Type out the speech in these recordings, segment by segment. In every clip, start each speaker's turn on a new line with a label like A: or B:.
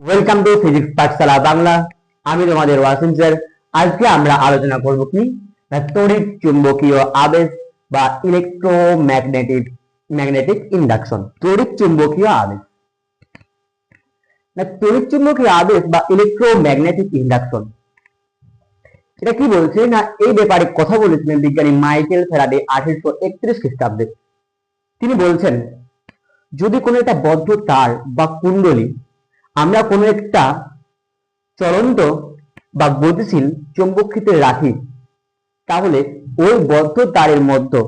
A: Welcome to physics পাঠশালা বাংলা। আমি তোমাদের Wasim sir. আজকে আমরা আলোচনা করব কি না তড়িৎ চুম্বকীয় আবেশ বা ম্যাগনেটিক ইন্ডাকশন। তড়িৎ চুম্বকীয় আবেশ তড়িৎ চুম্বকীয় আবেশ বা ইলেকট্রোম্যাগনেটিক ইন্ডাকশন, এটা কি বলছে না এই ব্যাপারে কথা বলেছিলেন বিজ্ঞানী মাইকেল ফ্যারাডে 1831 খ্রিস্টাব্দে। তিনি বলছেন, যদি কোনো একটা বদ্ধ তার বা কুণ্ডলী আমরা কোনো একটা চলন্ত বা গতিশীল চৌম্বক ক্ষেত্রে রাখি, তাহলে ওই বদ্ধ তারের মধ্যে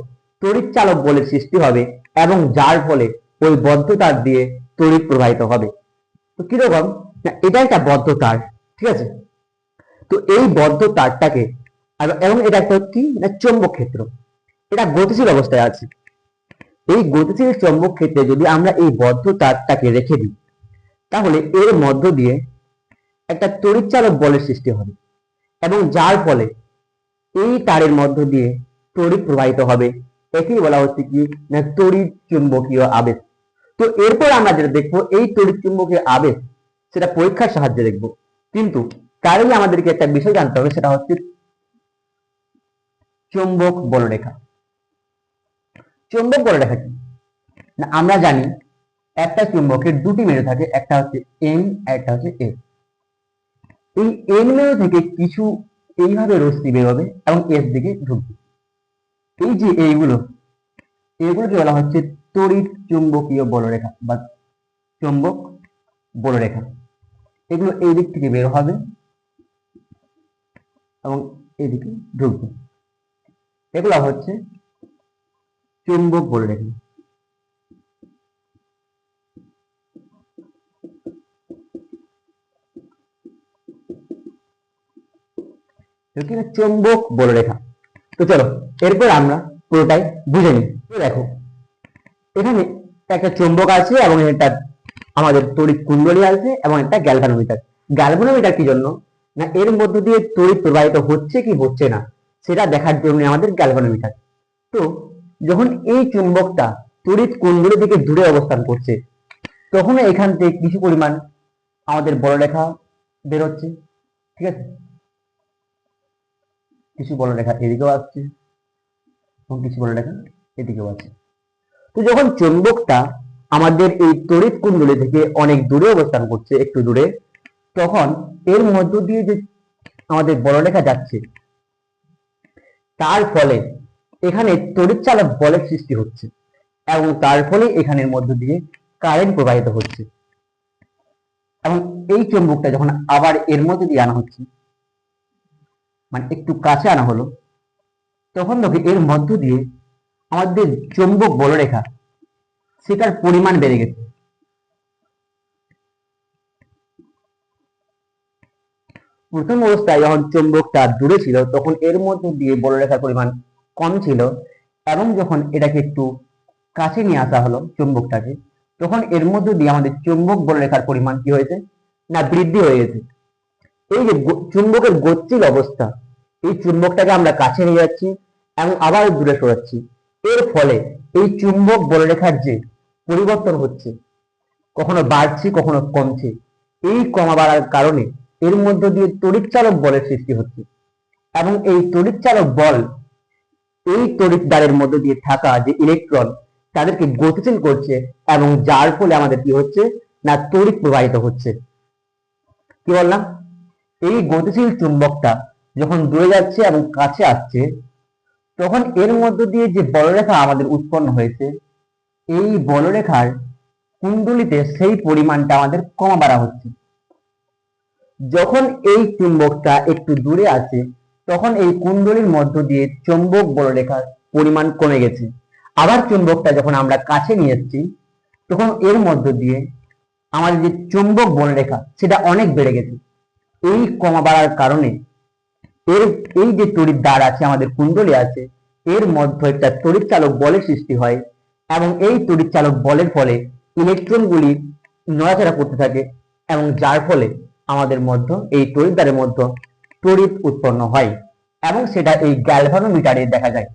A: তড়িৎ চালক বলের সৃষ্টি হবে এবং যার ফলে ওই বদ্ধ তার দিয়ে তড়িৎ প্রবাহিত হবে। তো কিরকম না, এটা একটা বদ্ধ তার, ঠিক আছে। তো এই বদ্ধ তারটাকে এবং এটা একটা কি না চৌম্বক ক্ষেত্র, এটা গতিশীল অবস্থায় আছে। এই গতিশীল চৌম্বক ক্ষেত্রে যদি আমরা এই বদ্ধ তারটাকে রেখে দিই, তাহলে এর মধ্য দিয়ে একটা তড়িৎ চালক বলের সৃষ্টি হবে এবং যার ফলে এই তারের মধ্য দিয়ে তড়িৎ প্রবাহিত হবে। একেই বলা হচ্ছে কি না তড়িৎ চুম্বকীয় আবেশ। তো এরপর আমরা যেটা দেখবো এই তড়িৎ চুম্বকীয় আবেশ, সেটা পরীক্ষার সাহায্যে দেখব। কিন্তু তার আগে আমাদেরকে একটা বিষয় জানতে হবে, সেটা হচ্ছে চৌম্বক বলরেখা। চৌম্বক বলরেখা কি না, আমরা জানি একটা চুম্বকের দুটি মেরু থাকে, একটা হচ্ছে এম, একটা হচ্ছে এস। এই এন মেরু থেকে কিছু এইভাবে রশ্মি বেরোবে এবং এস দিকে ঢুকবে। এই যে এগুলোকে বলা হচ্ছে তড়িৎ চুম্বকীয় বলরেখা বা চৌম্বক বলরেখা। এগুলো এই দিক থেকে বের হবে এবং এদিকে ঢুকবে। এগুলো হচ্ছে চুম্বক বলরেখা। চৌম্বক বলরেখা। তো চলো এরপর আমরা পুরোটাই বুঝে নিই। দেখো, এখানে একটা চৌম্বক আছে এবং এটা আমাদের তড়িৎ কুণ্ডলী আছে এবং একটা গ্যালভানোমিটার। গ্যালভানোমিটার কি জন্য না, এর মধ্য দিয়ে তড়িৎ প্রবাহিত হচ্ছে কি হচ্ছে না সেটা দেখার জন্য আমাদের গ্যালভানোমিটার। তো যখন এই চুম্বকটা তড়িৎ কুণ্ডলী থেকে দূরে অবস্থান করছে, তখন এখান থেকে কিছু পরিমাণ আমাদের বলরেখা বেরোচ্ছে, ঠিক আছে। কিছু বলরেখা এদিকেও আসছে এবং কিছু বলরেখা এদিকেও আছে। তো যখন চুম্বকটা আমাদের এই তড়িৎ কুণ্ডলী থেকে অনেক দূরে অবস্থান করছে, একটু দূরে, তখন এর মধ্য দিয়ে যে আমাদের বলরেখা যাচ্ছে, তার ফলে এখানে তড়িৎ চালক বলের সৃষ্টি হচ্ছে এবং তার ফলে এখানের মধ্য দিয়ে কারেন্ট প্রবাহিত হচ্ছে। এবং এই চুম্বকটা যখন আবার এর মধ্যে দিয়ে আনা হচ্ছে, মানে একটু কাছে আনা হলো, তখন দেখি এর মধ্য দিয়ে আমাদের চুম্বক বলরেখা সেটার পরিমাণ বেড়ে গেছে। প্রথম অবস্থায় যখন চুম্বকটা দূরে ছিল, তখন এর মধ্যে দিয়ে বলরেখার পরিমাণ কম ছিল এবং যখন এটাকে একটু কাছে নিয়ে আসা হলো চুম্বকটাকে, তখন এর মধ্যে দিয়ে আমাদের চুম্বক বলরেখার পরিমাণ কি হয়েছে না বৃদ্ধি হয়ে গেছে। এই যে চুম্বকের গতিশীল অবস্থা, এই চুম্বকটাকে আমরা কাছে নিয়ে যাচ্ছি এবং আবার দূরে সরাচ্ছি, এর ফলে এই চুম্বক বলরেখার যে পরিবর্তন হচ্ছে, কখনো বাড়ছে কখনো কমছে, এই কমা বাড়ার কারণে এর মধ্য দিয়ে তড়িৎ চালক বলের সৃষ্টি হচ্ছে এবং এই তড়িৎ চালক বল এই তড়িৎ দ্বারের মধ্য দিয়ে থাকা যে ইলেকট্রন তাদেরকে গতিশীল করছে এবং যার ফলে আমাদের কি হচ্ছে না তড়িৎ প্রবাহিত হচ্ছে। কি বললাম, এই গতিশীল চুম্বকটা যখন দূরে যাচ্ছে এবং কাছে আসছে, তখন এর মধ্য দিয়ে যে বলরেখা আমাদের উৎপন্ন হয়েছে, এই বলরেখার কুণ্ডলীতে সেই পরিমাণটা আমাদের কমা বাড়া হচ্ছে। যখন এই চুম্বকটা একটু দূরে আছে, তখন এই কুণ্ডলীর মধ্য দিয়ে চৌম্বক বলরেখার পরিমাণ কমে গেছে। আবার চুম্বকটা যখন আমরা কাছে নিয়ে এসেছি, তখন এর মধ্য দিয়ে আমাদের যে চৌম্বক বলরেখা সেটা অনেক বেড়ে গেছে। এই কমা বাড়ার কারণে এই যে তড়িৎ দ্বার আছে, আমাদের কুণ্ডলী আছে, এর মধ্যে একটা তড়িৎ চালক বলের সৃষ্টি হয় এবং এই তড়িৎ চালক বলের ফলে ইলেকট্রনগুলি নড়াচড়া করতে থাকে এবং যার ফলে আমাদের মধ্যে এই তড়িৎ দ্বারের মধ্যে তড়িৎ উৎপন্ন হয় এবং সেটা এই গ্যালভানোমিটারে দেখা যায়।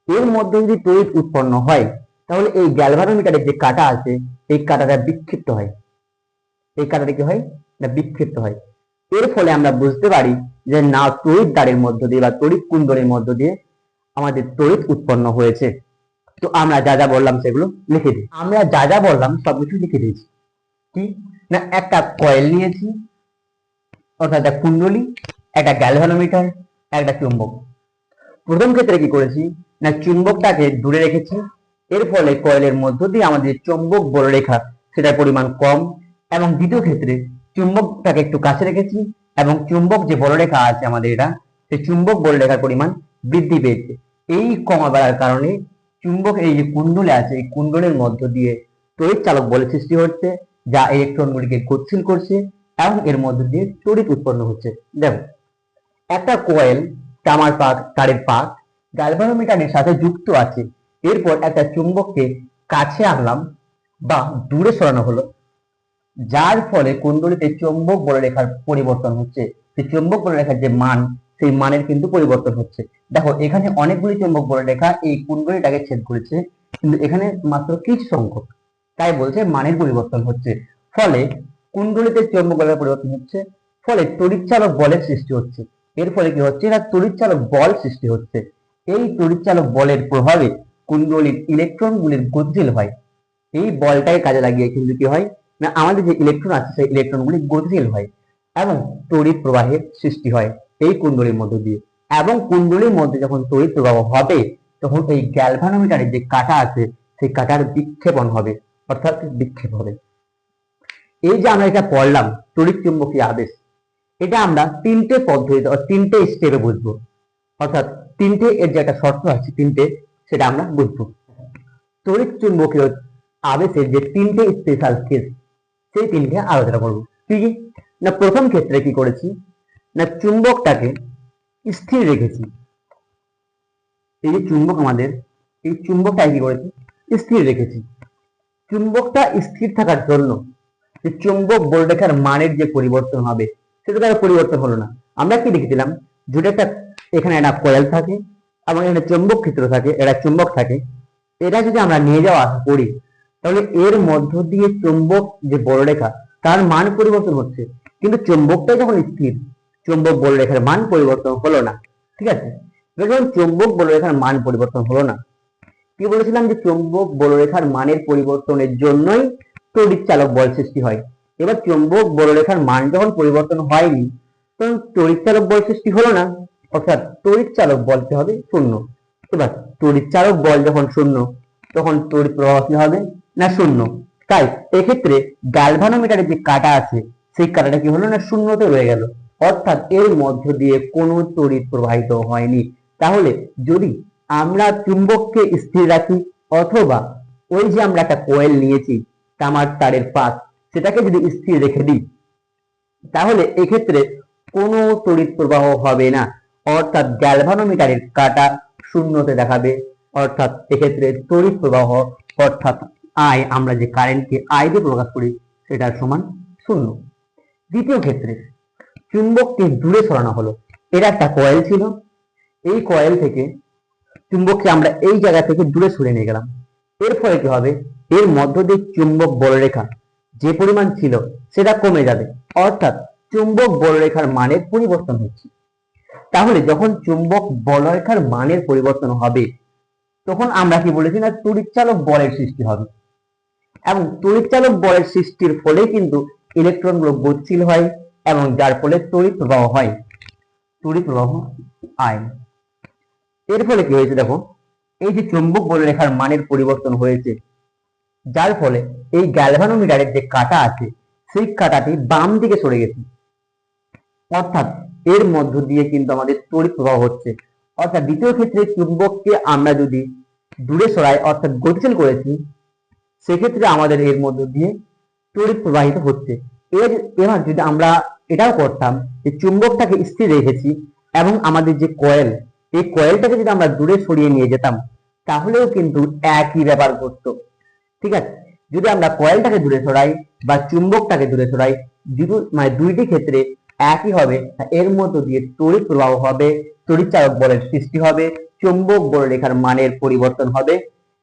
A: এর মধ্যে যদি তড়িৎ উৎপন্ন হয়, তাহলে এই গ্যালভানোমিটারের যে কাঁটা আছে, এই কাঁটাটা বিক্ষিপ্ত হয়। এই কাঁটাটা কি হয় না বিক্ষিপ্ত হয়। এর ফলে আমরা বুঝতে পারি যে না তড়িৎ দ্বারের মধ্য দিয়ে বা তড়িৎ কুণ্ডলীর মধ্য দিয়ে আমাদের তড়িৎ উৎপন্ন হয়েছে। তো আমরা যা যা বললাম সেগুলো লিখে দিই। আমরা যা যা বললাম সবকিছু লিখে দিয়েছি। কি না একটা কয়েল নিয়েছি, অর্থাৎ একটা কুণ্ডলী, একটা গ্যালভানোমিটার, একটা চুম্বক। প্রথম ক্ষেত্রে কি করেছি না চুম্বকটাকে দূরে রেখেছি, এর ফলে কয়েলের মধ্য দিয়ে আমাদের চৌম্বক বলরেখা সেটার পরিমাণ কম, এবং দ্বিতীয় ক্ষেত্রে চুম্বকটাকে একটু কাছে রেখেছি এবং চুম্বক যে বলরেখা আছে আমাদের এটা সেই চুম্বক বলরেখার পরিমাণ বৃদ্ধি পেয়েছে। এই কমা বাড়ার কারণে চুম্বক এই যে কুণ্ডলী আছে এই কুণ্ডলের মধ্য দিয়ে তড়িৎ চালক বলের সৃষ্টি হচ্ছে, যা ইলেকট্রনগুলিকে গতিশীল করছে এবং এর মধ্য দিয়ে তড়িৎ উৎপন্ন হচ্ছে। দেখো একটা কয়েল তামার পাক তারের পাক গ্যালভানোমিটারের সাথে যুক্ত আছে, এরপর একটা চুম্বককে কাছে আনলাম বা দূরে সরানো হলো, যার ফলে কুণ্ডলীতে চৌম্বক বলরেখার পরিবর্তন হচ্ছে। সেই চৌম্বক বলরেখার যে মান সেই মানের কিন্তু পরিবর্তন হচ্ছে। দেখো এখানে অনেকগুলি চৌম্বক বলরেখা এই কুণ্ডলীটাকে ছেদ করেছে, কিন্তু এখানে মাত্র কিছু সংখ্যক, তাই বলছে মানের পরিবর্তন হচ্ছে। ফলে কুণ্ডলীতে চৌম্বক বলের পরিবর্তন হচ্ছে, ফলে তড়িৎচালক বলের সৃষ্টি হচ্ছে। এর ফলে কি হচ্ছে না তড়িৎচালক বল সৃষ্টি হচ্ছে। এই তড়িৎচালক বলের প্রভাবে কুণ্ডলীর ইলেকট্রনগুলির গতিশীল হয়। এই বলটাকে কাজে লাগিয়ে কিন্তু কি হয় না আমাদের যে ইলেকট্রন আছে সেই ইলেকট্রনগুলি গতিশীল হয় এবং তড়িৎ প্রবাহের সৃষ্টি হয় এই কুণ্ডলীর মধ্য দিয়ে। এবং কুণ্ডলীর মধ্যে যখন তড়িৎ প্রবাহ হবে তখন এই গ্যালভানোমিটারের যে কাঁটা আছে সেই কাঁটার বিক্ষেপণ হবে, অর্থাৎ বিক্ষেপ হবে। এই যে আমরা এটা পড়লাম তড়িৎ চুম্বকীয় আবেশ, এটা আমরা তিনটে পদ্ধতিতে তিনটে স্টেপে বুঝবো, অর্থাৎ তিনটে এর যে একটা শর্ত আছে তিনটে সেটা আমরা বুঝবো। তড়িৎ চুম্বকীয় আবেশের যে তিনটে স্পেশাল কেস সেই তিনটে আলোচনা করবো। কি কি না প্রথম ক্ষেত্রে কি করেছি না চুম্বকটাকে স্থির রেখেছি। এই যে চুম্বক আমাদের এই চুম্বকটাকে কি করেছি স্থির রেখেছি। চুম্বকটা স্থির থাকার জন্য যে চুম্বক বলরেখার মানের যে পরিবর্তন হবে সেটা তার পরিবর্তন হলো না। আমরা কি দেখেছিলাম যদি একটা এখানে একটা কয়েল থাকে এবং এখানে চুম্বক ক্ষেত্র থাকে, এটা চুম্বক থাকে, এটা যদি আমরা নিয়ে যাওয়া আসা করি তাহলে এর মধ্য দিয়ে চুম্বক যে বলরেখা তার মান পরিবর্তন হচ্ছে, কিন্তু চুম্বকটা যখন স্থির চুম্বক বলরেখার মান পরিবর্তন হলো না। ঠিক আছে, যখন চুম্বক বলরেখার মান পরিবর্তন হলো না, কি বলেছিলাম যে চুম্বক বলরেখার মানের পরিবর্তনের জন্যই তড়িৎ চালক বল সৃষ্টি হয়। এবার চুম্বক বলরেখার মান যখন পরিবর্তন হয়নি তখন তড়িৎ চালক বল সৃষ্টি হলো না, অর্থাৎ তড়িৎ চালক বলতে হবে শূন্য। এবার তড়িৎ চালক বল যখন শূন্য তখন তড়িৎ প্রবাহ কি হবে না শূন্য। তাই এক্ষেত্রে গ্যালভানোমিটারের যে কাঁটা আছে সেই কাঁটাটা কি হলো না শূন্যতে রয়ে গেল, অর্থাৎ এর মধ্য দিয়ে কোনো তড়িৎ প্রবাহিত হয়নি। তাহলে যদি আমরা চুম্বককে স্থির রাখি অথবা ওই যে আমরা একটা কয়েল নিয়েছি তামার তারের পাত সেটাকে যদি স্থির রেখে দিই তাহলে এক্ষেত্রে কোনো তড়িৎ প্রবাহ হবে না, অর্থাৎ গ্যালভানোমিটারের কাঁটা শূন্যতে দেখাবে, অর্থাৎ এক্ষেত্রে তড়িৎ প্রবাহ অর্থাৎ আই, আমরা যে কারেন্টকে আই দিয়ে প্রকাশ করি সেটা সমান শূন্য। দ্বিতীয় ক্ষেত্রে চুম্বককে দূরে সরানো হলো। এর একটা কয়েল ছিল, এই কয়েল থেকে চুম্বককে আমরা এই জায়গা থেকে দূরে সরিয়ে নিয়ে গেলাম। এর ফলে কি হবে এর মধ্য দিয়ে চুম্বক বলরেখা যে পরিমাণ ছিল সেটা কমে যাবে, অর্থাৎ চুম্বক বলরেখার মানের পরিবর্তন হচ্ছে। তাহলে যখন চুম্বক বলরেখার মানের পরিবর্তন হবে তখন আমরা কি বলেছি না তড়িৎচালক বলের সৃষ্টি হবে, এবং তড়িৎচালক বলের সৃষ্টির ফলে কিন্তু ইলেকট্রনগুলো গতিশীল হয় এবং যার ফলে তড়িৎ প্রবাহ হয়, তড়িৎ প্রবাহ আয়। এর ফলে কি হয়েছে দেখো এই যে চুম্বক বলরেখার মানের পরিবর্তন হয়েছে, যার ফলে এই গ্যালভানোমিটারের যে কাঁটা আছে সেই কাঁটাটি বাম দিকে সরে গেছে, অর্থাৎ এর মধ্য দিয়ে কিন্তু আমাদের তড়িৎ প্রবাহ হচ্ছে। অর্থাৎ দ্বিতীয় ক্ষেত্রে চুম্বককে আমরা যদি দূরে সরাই অর্থাৎ গতিশীল করেছি সেক্ষেত্রে আমাদের এর মধ্য দিয়ে তড়িৎ প্রবাহিত হচ্ছে। এবার যদি আমরা এটাও করতাম যে চুম্বকটাকে স্থির রেখেছি এবং আমাদের যে কয়েল এই কয়েলটাকে যদি আমরা দূরে সরিয়ে নিয়ে যেতাম তাহলেও কিন্তু একই ব্যাপার ঘটতো। ঠিক আছে, যদি আমরা কয়েলটাকে দূরে সরাই বা চুম্বকটাকে দূরে সরাই মানে দুইটি ক্ষেত্রে একই হবে, এর মধ্য দিয়ে তড়িৎ প্রবাহ হবে, তড়িৎ চালক বলের সৃষ্টি হবে, চুম্বক বলরেখার মানের পরিবর্তন হবে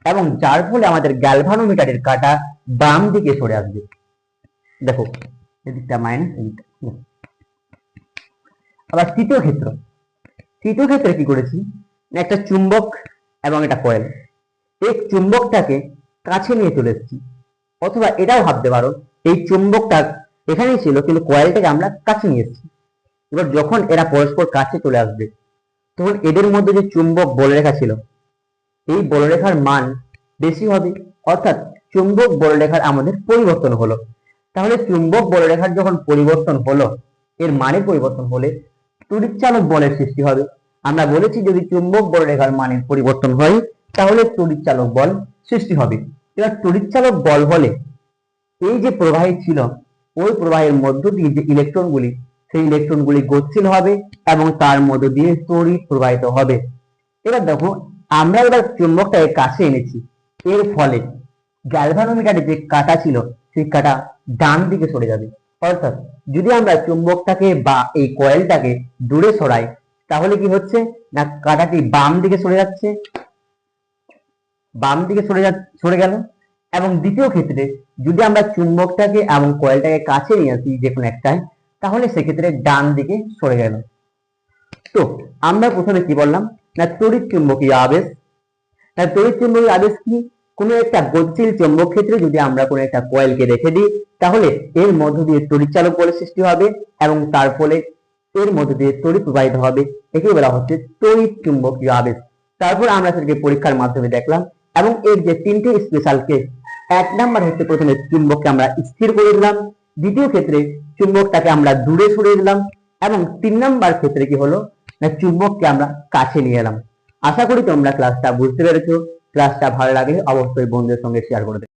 A: এবং যার ফলে আমাদের গ্যালভানোমিটারের কাঁটা বাম দিকে সরে আসবে। দেখো এদিকটা মাইনাস, এদিকটা। আবার তৃতীয় ক্ষেত্রে কি করেছি, একটা চুম্বক এবং একটা কয়েল, এই চুম্বকটাকে কাছে নিয়ে চলে এসেছি, অথবা এটাও ভাবতে পারো এই চুম্বকটা এখানেই ছিল কিন্তু কয়েলটাকে আমরা কাছে নিয়ে এসেছি। এবার যখন এরা পরস্পর কাছে চলে আসবে তখন এদের মধ্যে যে চুম্বক বলরেখা ছিল এই বলরেখার মান বেশি হবে, অর্থাৎ চুম্বক বলরেখার আমাদের পরিবর্তন হলো। তাহলে চুম্বক বলরেখার যখন পরিবর্তন হলো, এর মানে পরিবর্তন হলে তড়িৎচালক বলের সৃষ্টি হবে। আমরা বলেছি যদি চুম্বক বলরেখার মানের পরিবর্তন হয় তাহলে তড়িৎচালক বল সৃষ্টি হবে। এবার তড়িৎচালক বল হলে এই যে প্রবাহী ছিল ওই প্রবাহের মধ্য দিয়ে যে ইলেকট্রনগুলি, সেই ইলেকট্রনগুলি গতিশীল হবে এবং তার মধ্য দিয়ে তড়িৎ প্রবাহিত হবে। এবার দেখো আমরা এবার চুম্বকটাকে কাছে এনেছি, এর ফলে গ্যালভানোমিটারে যে কাঁটা ছিল সেই কাঁটা ডান দিকে সরে যাবে। অর্থাৎ যদি আমরা চুম্বকটাকে বা এই কয়েলটাকে দূরে সরাই তাহলে কি হচ্ছে না, কাঁটাটি বাম দিকে সরে যাচ্ছে, সরে গেল। এবং দ্বিতীয় ক্ষেত্রে যদি আমরা চুম্বকটাকে এবং কয়েলটাকে কাছে নিয়ে আসি যে কোনো একটাই, তাহলে সেক্ষেত্রে ডান দিকে সরে গেল। তো আমরা প্রথমে কি বললাম না, তড়িৎ চুম্বকীয় আবেশ। তড়িৎ চুম্বকীয় আবেশ কি, কোনো একটা গতিশীল চৌম্বক ক্ষেত্রে যদি আমরা কোনো একটা কয়েলকে রেখে দিই তাহলে এর মধ্য দিয়ে তড়িৎচালক বলের সৃষ্টি হবে এবং তার ফলে এর মধ্য দিয়ে তড়িৎ প্রবাহিত হবে। একে বলা হচ্ছে তড়িৎ চুম্বকীয় আবেশ। তারপর আমরা সেটাকে পরীক্ষার মাধ্যমে দেখলাম এবং এর যে তিনটে স্পেশাল কেস, 1 নাম্বার হচ্ছে প্রথমে চুম্বককে আমরা স্থির করে দিলাম, দ্বিতীয় ক্ষেত্রে চুম্বকটাকে আমরা দূরে সরিয়ে দিলাম এবং 3 নাম্বার ক্ষেত্রে কি হলো না, চুম্বককে আমরা কাছে নিয়ে এলাম। আশা করি তোমরা ক্লাসটা বুঝতে পেরেছো। ক্লাসটা ভালো লাগলে অবশ্যই বন্ধুদের সঙ্গে শেয়ার করে দেবে।